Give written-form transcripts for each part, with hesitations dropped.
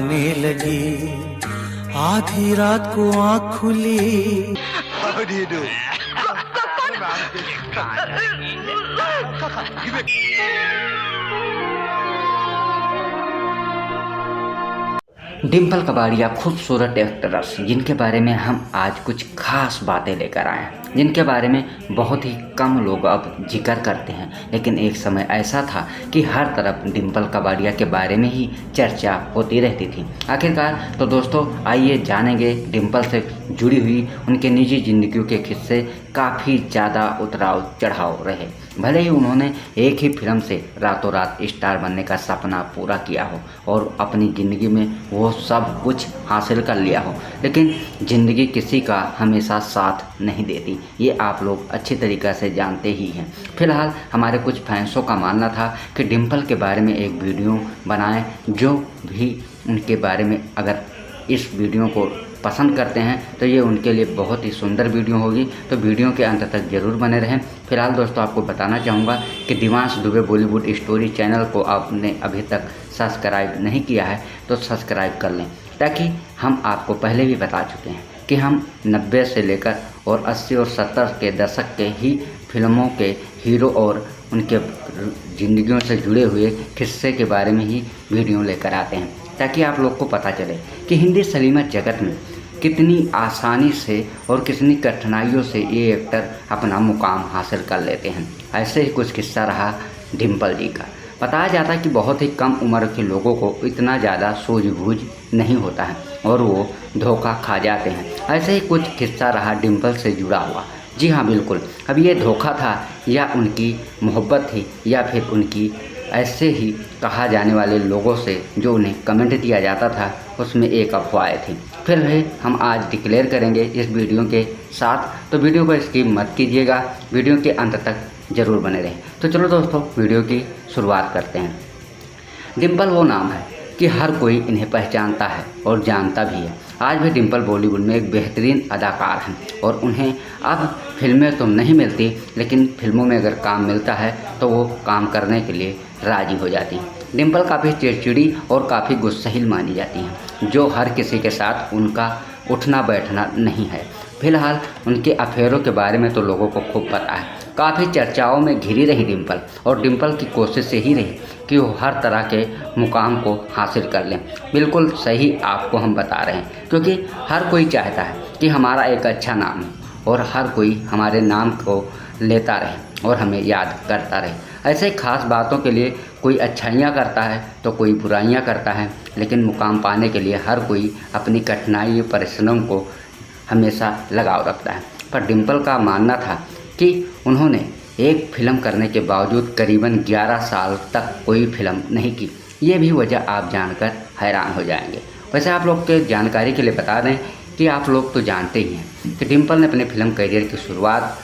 आने लगी, आधी रात को आँख खुली। How do you do? Dimple Kabadia खूबसूरत एक्ट्रेस जिनके बारे में हम आज कुछ खास बातें लेकर आए हैं, जिनके बारे में बहुत ही कम लोग अब जिक्र करते हैं। लेकिन एक समय ऐसा था कि हर तरफ डिम्पल कबाड़िया के बारे में ही चर्चा होती रहती थी। आखिरकार तो दोस्तों आइए जानेंगे डिम्पल से जुड़ी हुई उनके निजी ज़िंदगियों के किस्से। काफ़ी ज़्यादा उतराव चढ़ाव रहे। भले ही उन्होंने एक ही फिल्म से रातों रात स्टार बनने का सपना पूरा किया हो और अपनी ज़िंदगी में वो सब कुछ हासिल कर लिया हो, लेकिन ज़िंदगी किसी का हमेशा साथ नहीं देती, ये आप लोग अच्छी तरीक़े से जानते ही हैं। फिलहाल हमारे कुछ फैंसों का मानना था कि डिम्पल के बारे में एक वीडियो बनाएं। जो भी उनके बारे में अगर इस वीडियो को पसंद करते हैं तो ये उनके लिए बहुत ही सुंदर वीडियो होगी, तो वीडियो के अंत तक ज़रूर बने रहें। फिलहाल दोस्तों आपको बताना चाहूँगा कि दिवांश दुबे बॉलीवुड स्टोरी चैनल को आपने अभी तक सब्सक्राइब नहीं किया है तो सब्सक्राइब कर लें, ताकि हम आपको पहले भी बता चुके हैं कि हम 90 से लेकर और 80 और 70 के दशक के ही फिल्मों के हीरो और उनके ज़िंदगियों से जुड़े हुए किस्से के बारे में ही वीडियो लेकर आते हैं, ताकि आप लोग को पता चले कि हिंदी सिनेमा जगत में कितनी आसानी से और कितनी कठिनाइयों से ये एक्टर अपना मुकाम हासिल कर लेते हैं। ऐसे ही कुछ किस्सा रहा डिम्पल जी का। बताया जाता है कि बहुत ही कम उम्र के लोगों को इतना ज़्यादा सूझबूझ नहीं होता है और वो धोखा खा जाते हैं। ऐसे ही कुछ किस्सा रहा डिम्पल से जुड़ा हुआ। जी हाँ बिल्कुल, अब ये धोखा था या उनकी मोहब्बत थी या फिर उनकी ऐसे ही कहा जाने वाले लोगों से जो उन्हें कमेंट दिया जाता था उसमें एक अफवाहें थी। फिर भी हम आज डिक्लेयर करेंगे इस वीडियो के साथ, तो वीडियो को स्किप मत कीजिएगा, वीडियो के अंत तक ज़रूर बने रहें। तो चलो दोस्तों वीडियो की शुरुआत करते हैं। डिम्पल वो नाम है कि हर कोई इन्हें पहचानता है और जानता भी है। आज भी डिम्पल बॉलीवुड में एक बेहतरीन अदाकार हैं और उन्हें अब फिल्में तो नहीं मिलती, लेकिन फिल्मों में अगर काम मिलता है तो वो काम करने के लिए राज़ी हो जाती हैं। डिम्पल काफ़ी चिड़चिड़ी और काफ़ी गुस्सैल मानी जाती हैं, जो हर किसी के साथ उनका उठना बैठना नहीं है। फिलहाल उनके अफेयरों के बारे में तो लोगों को खूब पता है। काफ़ी चर्चाओं में घिरी रही डिम्पल, और डिम्पल की कोशिश यही रही कि वो हर तरह के मुकाम को हासिल कर लें। बिल्कुल सही आपको हम बता रहे हैं, क्योंकि हर कोई चाहता है कि हमारा एक अच्छा नाम हो और हर कोई हमारे नाम को लेता रहे और हमें याद करता रहे। ऐसे खास बातों के लिए कोई अच्छाइयाँ करता है तो कोई बुराइयाँ करता है, लेकिन मुकाम पाने के लिए हर कोई अपनी कठिनाई परिश्रम को हमेशा लगाव रखता है। पर डिम्पल का मानना था कि उन्होंने एक फिल्म करने के बावजूद करीबन 11 साल तक कोई फिल्म नहीं की। ये भी वजह आप जानकर हैरान हो जाएंगे। वैसे आप लोग के जानकारी के लिए बता दें कि आप लोग तो जानते ही हैं कि डिम्पल ने अपने फिल्म करियर की शुरुआत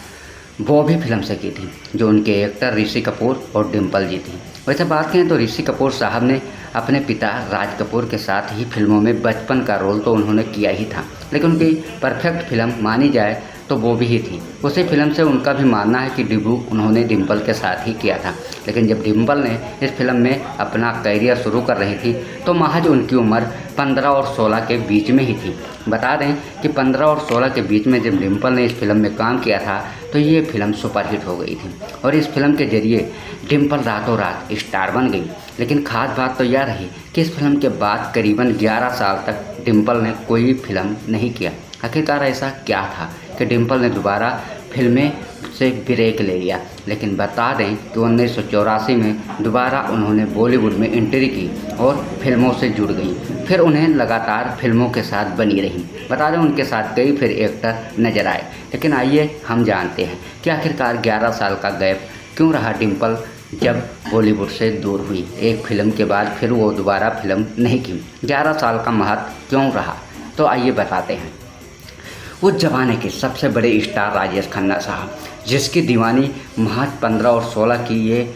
वो भी फिल्म से की थी जो उनके एक्टर ऋषि कपूर और डिम्पल जी थी। वैसे बात करें तो ऋषि कपूर साहब ने अपने पिता राज कपूर के साथ ही फिल्मों में बचपन का रोल तो उन्होंने किया ही था, लेकिन उनकी परफेक्ट फिल्म मानी जाए तो वो भी ही थी। उसी फिल्म से उनका भी मानना है कि डेब्यू उन्होंने डिम्पल के साथ ही किया था। लेकिन जब डिम्पल ने इस फिल्म में अपना करियर शुरू कर रही थी तो महज उनकी उम्र 15 और 16 के बीच में ही थी। बता दें कि 15 और 16 के बीच में जब डिम्पल ने इस फिल्म में काम किया था तो ये फिल्म सुपरहिट हो गई थी और इस फिल्म के जरिए डिम्पल रातों रात स्टार बन गई। लेकिन खास बात तो यह रही कि इस फिल्म के बाद करीबन 11 साल तक डिम्पल ने कोई फिल्म नहीं किया। आखिरकार ऐसा क्या था कि डिम्पल ने दोबारा फिल्में से ब्रेक ले लिया। लेकिन बता दें कि 1984 में दोबारा उन्होंने बॉलीवुड में एंट्री की और फिल्मों से जुड़ गई। फिर उन्हें लगातार फिल्मों के साथ बनी रही। बता दें उनके साथ कई फिर एक्टर नजर आए। लेकिन आइए हम जानते हैं कि आखिरकार 11 साल का गैप क्यों रहा डिम्पल जब बॉलीवुड से दूर हुई। एक फिल्म के बाद फिर वो दोबारा फिल्म नहीं की। 11 साल का महत्व क्यों रहा, तो आइए बताते हैं। उस जमाने के सबसे बड़े स्टार राजेश खन्ना साहब, जिसकी दीवानी महज 15 और 16 की ये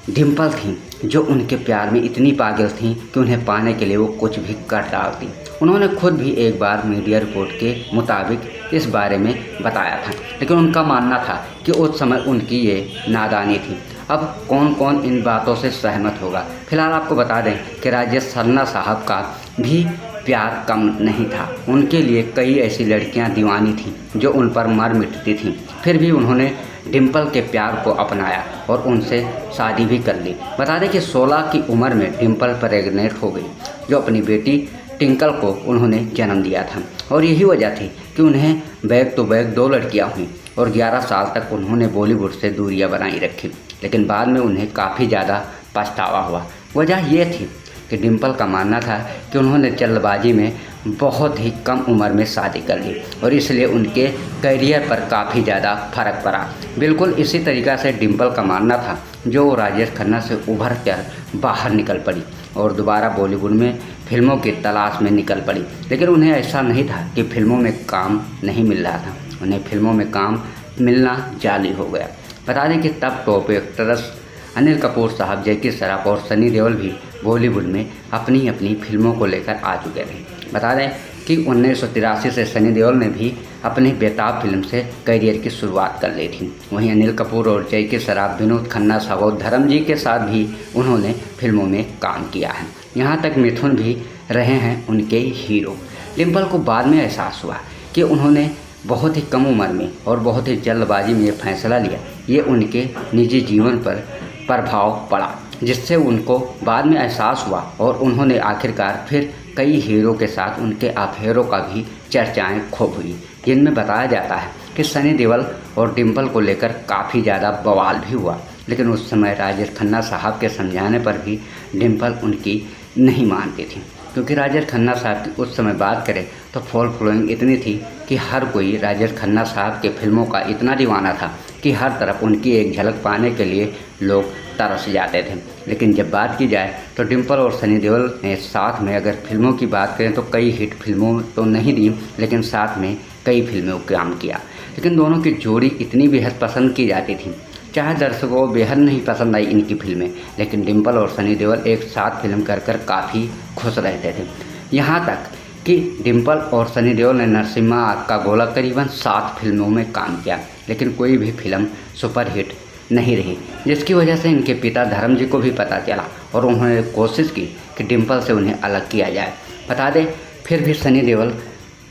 डिम्पल थी, जो उनके प्यार में इतनी पागल थी कि उन्हें पाने के लिए वो कुछ भी कर डालती। उन्होंने खुद भी एक बार मीडिया रिपोर्ट के मुताबिक इस बारे में बताया था, लेकिन उनका मानना था कि उस समय उनकी ये नादानी थी। अब कौन कौन इन बातों से सहमत होगा। फिलहाल आपको बता दें कि राजेश खन्ना साहब का भी प्यार कम नहीं था। उनके लिए कई ऐसी लड़कियां दीवानी थीं जो उन पर मर मिटती थीं। फिर भी उन्होंने डिम्पल के प्यार को अपनाया और उनसे शादी भी कर ली। बता दें कि 16 की उम्र में डिम्पल प्रेग्नेंट हो गई, जो अपनी बेटी टिंकल को उन्होंने जन्म दिया था। और यही वजह थी कि उन्हें बैक टू बैक 2 लड़कियां हुईं और 11 साल तक उन्होंने बॉलीवुड से दूरियां बनाई रखी। लेकिन बाद में उन्हें काफ़ी ज़्यादा पछतावा हुआ। वजह यह थी कि डिम्पल का मानना था कि उन्होंने जल्दबाजी में बहुत ही कम उम्र में शादी कर ली और इसलिए उनके करियर पर काफ़ी ज़्यादा फर्क पड़ा। बिल्कुल इसी तरीक़ा से डिम्पल का मानना था, जो राजेश खन्ना से उभर कर बाहर निकल पड़ी और दोबारा बॉलीवुड में फिल्मों की तलाश में निकल पड़ी। लेकिन उन्हें ऐसा नहीं था कि फिल्मों में काम नहीं मिल रहा था, उन्हें फिल्मों में काम मिलना जाली हो गया। बता दें कि तब टॉप एक्ट्रेस अनिल कपूर साहब, जैकी श्रॉफ और सनी देओल भी बॉलीवुड में अपनी अपनी फिल्मों को लेकर आ चुके थे। बता दें कि 1983 से सनी देओल ने भी अपनी बेताब फिल्म से करियर की शुरुआत कर ली थी। वहीं अनिल कपूर और जैकी श्रॉफ, विनोद खन्ना साहब और धर्म जी के साथ भी उन्होंने फिल्मों में काम किया है। यहाँ तक मिथुन भी रहे हैं उनके हीरो। डिम्पल को बाद में एहसास हुआ कि उन्होंने बहुत ही कम उम्र में और बहुत ही जल्दबाजी में ये फैसला लिया, ये उनके निजी जीवन पर प्रभाव पड़ा, जिससे उनको बाद में एहसास हुआ और उन्होंने आखिरकार फिर कई हीरो के साथ उनके अफेयरों का भी चर्चाएं खूब हुई, जिनमें बताया जाता है कि सनी देओल और डिम्पल को लेकर काफ़ी ज़्यादा बवाल भी हुआ। लेकिन उस समय राजेश खन्ना साहब के समझाने पर भी डिम्पल उनकी नहीं मानती थी, क्योंकि राजेश खन्ना साहब की उस समय बात करें तो फॉलोइंग इतनी थी कि हर कोई राजेश खन्ना साहब के फिल्मों का इतना दीवाना था कि हर तरफ उनकी एक झलक पाने के लिए लोग तरस जाते थे। लेकिन जब बात की जाए तो डिम्पल और सनी देओल ने साथ में, अगर फिल्मों की बात करें तो कई हिट फिल्मों तो नहीं दी, लेकिन साथ में कई फिल्मों को काम किया। लेकिन दोनों की जोड़ी इतनी बेहद पसंद की जाती थी, चाहे दर्शकों को बेहद नहीं पसंद आई इनकी फिल्में, लेकिन डिम्पल और सनी देओल एक साथ फिल्म कर काफ़ी खुश रहते थे। यहाँ तक कि डिम्पल और सनी देओल ने नरसिम्हा आग का गोला करीबन 7 फिल्मों में काम किया, लेकिन कोई भी फिल्म सुपरहिट नहीं रही, जिसकी वजह से इनके पिता धर्म जी को भी पता चला और उन्होंने कोशिश की कि डिम्पल से उन्हें अलग किया जाए। बता दें फिर भी सनी देओल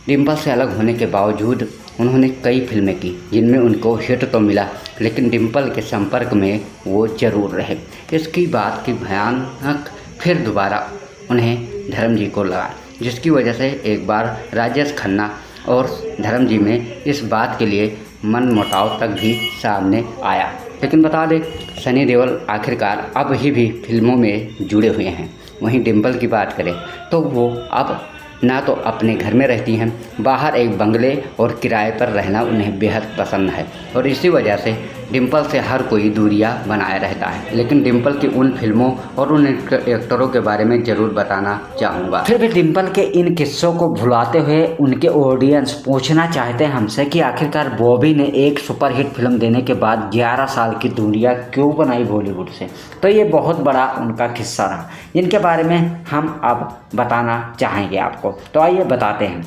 डिम्पल से अलग होने के बावजूद उन्होंने कई फिल्में की जिनमें उनको हिट तो मिला, लेकिन डिम्पल के संपर्क में वो जरूर रहे। इसकी बात की भयानक फिर दोबारा उन्हें धर्म जी को लगा, जिसकी वजह से एक बार राजेश खन्ना और धर्म जी में इस बात के लिए मनमुटाव तक भी सामने आया। लेकिन बता दें सनी देओल आखिरकार अब ही भी फिल्मों में जुड़े हुए हैं। वहीं डिम्पल की बात करें तो वो अब ना तो अपने घर में रहती हैं, बाहर एक बंगले और किराए पर रहना उन्हें बेहद पसंद है और इसी वजह से डिम्पल से हर कोई दूरियां बनाए रहता है। लेकिन डिम्पल की उन फिल्मों और उन एक्टरों के बारे में ज़रूर बताना चाहूँगा। फिर भी डिम्पल के इन किस्सों को भुलाते हुए उनके ऑडियंस पूछना चाहते हैं हमसे कि आखिरकार बॉबी ने एक सुपरहिट फिल्म देने के बाद 11 साल की दूरियां क्यों बनाई बॉलीवुड से। तो ये बहुत बड़ा उनका किस्सा रहा, जिनके बारे में हम अब बताना चाहेंगे आपको। तो आइए बताते हैं,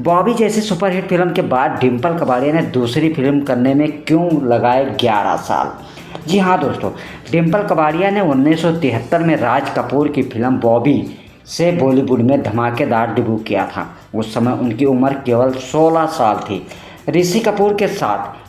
बॉबी जैसी सुपरहिट फिल्म के बाद डिम्पल कबाड़िया ने दूसरी फिल्म करने में क्यों लगाए 11 साल। जी हाँ दोस्तों, डिम्पल कबाड़िया ने 1973 में राज कपूर की फिल्म बॉबी से बॉलीवुड में धमाकेदार डेब्यू किया था। उस समय उनकी उम्र केवल 16 साल थी। ऋषि कपूर के साथ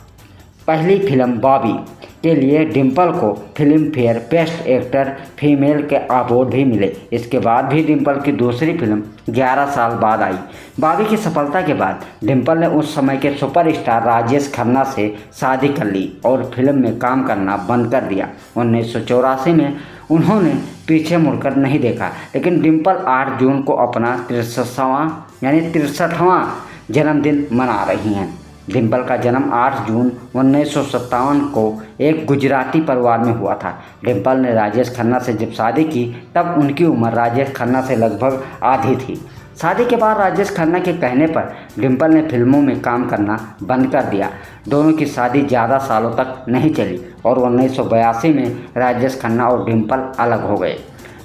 पहली फिल्म बॉबी के लिए डिम्पल को film fair best actor female के अवार्ड भी मिले। इसके बाद भी डिम्पल की दूसरी फिल्म 11 साल बाद आई। बॉबी की सफलता के बाद डिम्पल ने उस समय के सुपरस्टार राजेश खन्ना से शादी कर ली और फिल्म में काम करना बंद कर दिया। 1984 में उन्होंने पीछे मुड़कर नहीं देखा, लेकिन डिम्पल 8 जून को अपना 63वां जन्मदिन मना रही हैं। डिम्पल का जन्म 8 जून 1957 को एक गुजराती परिवार में हुआ था। डिम्पल ने राजेश खन्ना से जब शादी की तब उनकी उम्र राजेश खन्ना से लगभग आधी थी। शादी के बाद राजेश खन्ना के कहने पर डिम्पल ने फिल्मों में काम करना बंद कर दिया। दोनों की शादी ज़्यादा सालों तक नहीं चली और 1982 में राजेश खन्ना और डिम्पल अलग हो गए।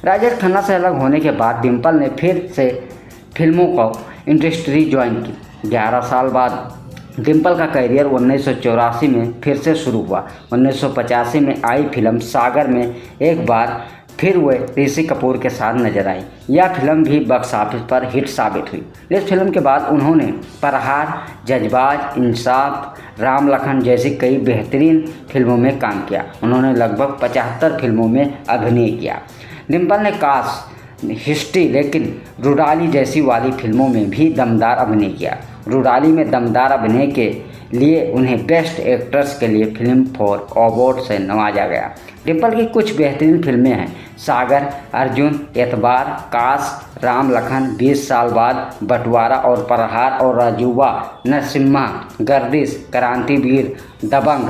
राजेश खन्ना से अलग होने के बाद डिम्पल ने फिर से फिल्मों को इंडस्ट्री ज्वाइन की। 11 साल बाद डिम्पल का करियर 1984 में फिर से शुरू हुआ। 1985 में आई फिल्म सागर में एक बार फिर वह ऋषि कपूर के साथ नजर आई। यह फिल्म भी बॉक्स ऑफिस पर हिट साबित हुई। इस फिल्म के बाद उन्होंने प्रहार, जज्बात, इंसाफ, राम लखन जैसी कई बेहतरीन फिल्मों में काम किया। उन्होंने लगभग 75 फिल्मों में अभिनय किया। डिम्पल ने काश, हिस्ट्री, लेकिन रुडाली जैसी वाली फिल्मों में भी दमदार अभिनय किया। रुडाली में दमदार अभिनय के लिए उन्हें बेस्ट एक्ट्रेस के लिए फिल्म फेयर अवार्ड से नवाजा गया। डिम्पल की कुछ बेहतरीन फिल्में हैं: सागर, अर्जुन, एतबार, काश, राम लखन, 20 साल बाद, बंटवारा और प्रहार और राजुवा, नरसिम्हा, गर्दिश, क्रांतिवीर, दबंग,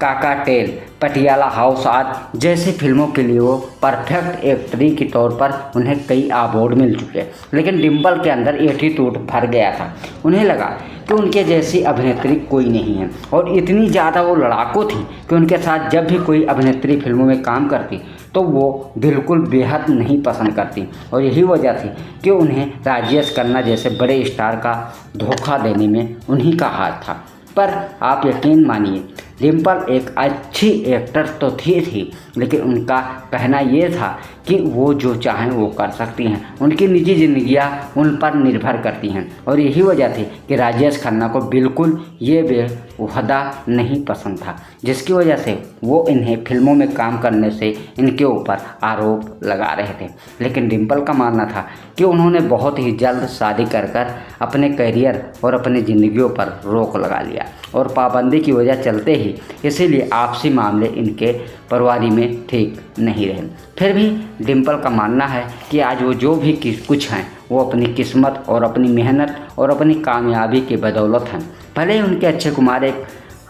काका टेल, पटियाला हाउस आदि जैसी फिल्मों के लिए वो परफेक्ट एक्ट्रेस के तौर पर उन्हें कई अवार्ड मिल चुके। लेकिन डिम्पल के अंदर एटीट्यूड भर गया था। उन्हें लगा कि उनके जैसी अभिनेत्री कोई नहीं है, और इतनी ज़्यादा वो लड़ाकू थी कि उनके साथ जब भी कोई अभिनेत्री फिल्मों में काम करती तो वो बिल्कुल बेहद नहीं पसंद करती, और यही वजह थी कि उन्हें राजेश खन्ना जैसे बड़े स्टार का धोखा देने में उन्हीं का हाथ था। पर आप यकीन मानिए, डिम्पल एक अच्छी एक्टर तो थी, लेकिन उनका कहना ये था कि वो जो चाहें वो कर सकती हैं। उनकी निजी जिंदगियां उन पर निर्भर करती हैं, और यही वजह थी कि राजेश खन्ना को बिल्कुल ये बेवहदा नहीं पसंद था, जिसकी वजह से वो इन्हें फिल्मों में काम करने से इनके ऊपर आरोप लगा रहे थे। लेकिन डिम्पल का मानना था कि उन्होंने बहुत ही जल्द शादी कर अपने करियर और अपनी ज़िंदगियों पर रोक लगा लिया, और पाबंदी की वजह चलते ही इसीलिए आपसी मामले इनके परिवार में ठीक नहीं रहे। फिर भी डिम्पल का मानना है कि आज वो जो भी कुछ हैं वो अपनी किस्मत और अपनी मेहनत और अपनी कामयाबी की बदौलत हैं। भले ही उनके अक्षय कुमार एक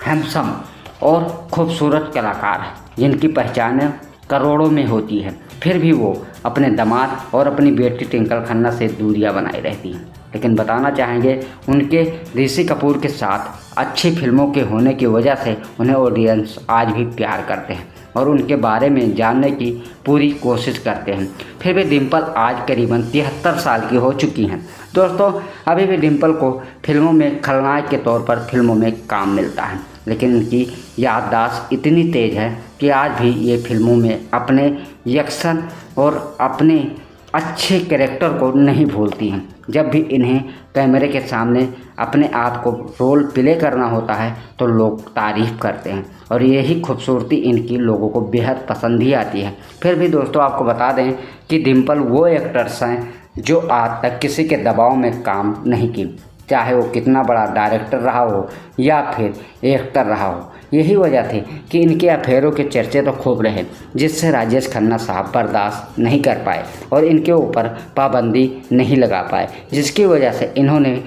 हैंडसम और खूबसूरत कलाकार हैं जिनकी पहचान करोड़ों में होती है, फिर भी वो अपने दामाद और अपनी बेटी ट्विंकल खन्ना से दूरियां बनाई रहती हैं। लेकिन बताना चाहेंगे, उनके ऋषि कपूर के साथ अच्छी फिल्मों के होने की वजह से उन्हें ऑडियंस आज भी प्यार करते हैं और उनके बारे में जानने की पूरी कोशिश करते हैं। फिर भी डिम्पल आज करीबन 73 साल की हो चुकी हैं। दोस्तों, अभी भी डिम्पल को फिल्मों में खलनायक के तौर पर फिल्मों में काम मिलता है, लेकिन उनकी याददाश्त इतनी तेज़ है कि आज भी ये फिल्मों में अपने एक्शन और अपने अच्छे कैरेक्टर को नहीं भूलती हैं। जब भी इन्हें कैमरे के सामने अपने आप को रोल प्ले करना होता है तो लोग तारीफ़ करते हैं, और यही खूबसूरती इनकी लोगों को बेहद पसंद ही आती है। फिर भी दोस्तों, आपको बता दें कि डिम्पल वो एक्टर्स हैं जो आज तक किसी के दबाव में काम नहीं की, चाहे वो कितना बड़ा डायरेक्टर रहा हो या फिर एक्टर रहा हो। यही वजह थी कि इनके अफेयरों के चर्चे तो खूब रहे, जिससे राजेश खन्ना साहब बर्दाश्त नहीं कर पाए और इनके ऊपर पाबंदी नहीं लगा पाए, जिसकी वजह से इन्होंने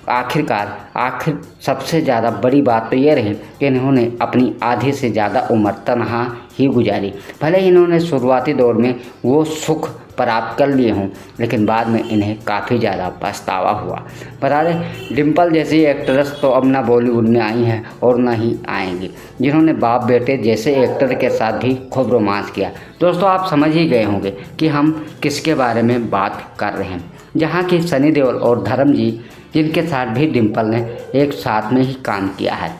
आखिर सबसे ज़्यादा बड़ी बात तो ये रही कि इन्होंने अपनी आधी से ज़्यादा उम्र तनहा ही गुजारी। भले ही इन्होंने शुरुआती दौर में वो सुख प्राप्त कर लिए हों, लेकिन बाद में इन्हें काफ़ी ज़्यादा पछतावा हुआ। बता दें, डिम्पल जैसी एक्ट्रेस तो अब ना बॉलीवुड में आई हैं और ना ही आएंगी, जिन्होंने बाप बेटे जैसे एक्टर के साथ भी खूब रोमांस किया। दोस्तों, आप समझ ही गए होंगे कि हम किसके बारे में बात कर रहे हैं, जहाँ की सनी देओल और धर्म जी, जिनके साथ भी डिम्पल ने एक साथ में ही काम किया है।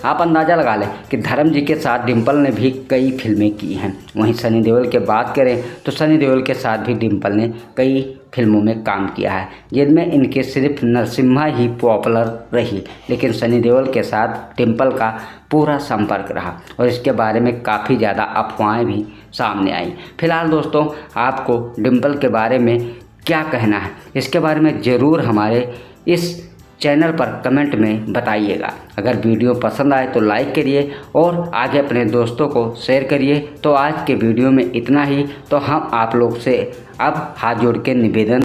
आप अंदाज़ा लगा लें कि धर्म जी के साथ डिम्पल ने भी कई फिल्में की हैं। वहीं सनी देओल की बात करें तो सनी देओल के साथ भी डिम्पल ने कई फिल्मों में काम किया है, जिनमें इनके सिर्फ नरसिम्हा ही पॉपुलर रही, लेकिन सनी देओल के साथ डिम्पल का पूरा संपर्क रहा और इसके बारे में काफ़ी ज़्यादा अफवाहें भी सामने आई। फिलहाल दोस्तों, आपको डिम्पल के बारे में क्या कहना है, इसके बारे में ज़रूर हमारे इस चैनल पर कमेंट में बताइएगा। अगर वीडियो पसंद आए तो लाइक करिए और आगे अपने दोस्तों को शेयर करिए। तो आज के वीडियो में इतना ही। तो हम आप लोग से अब हाथ जोड़ के निवेदन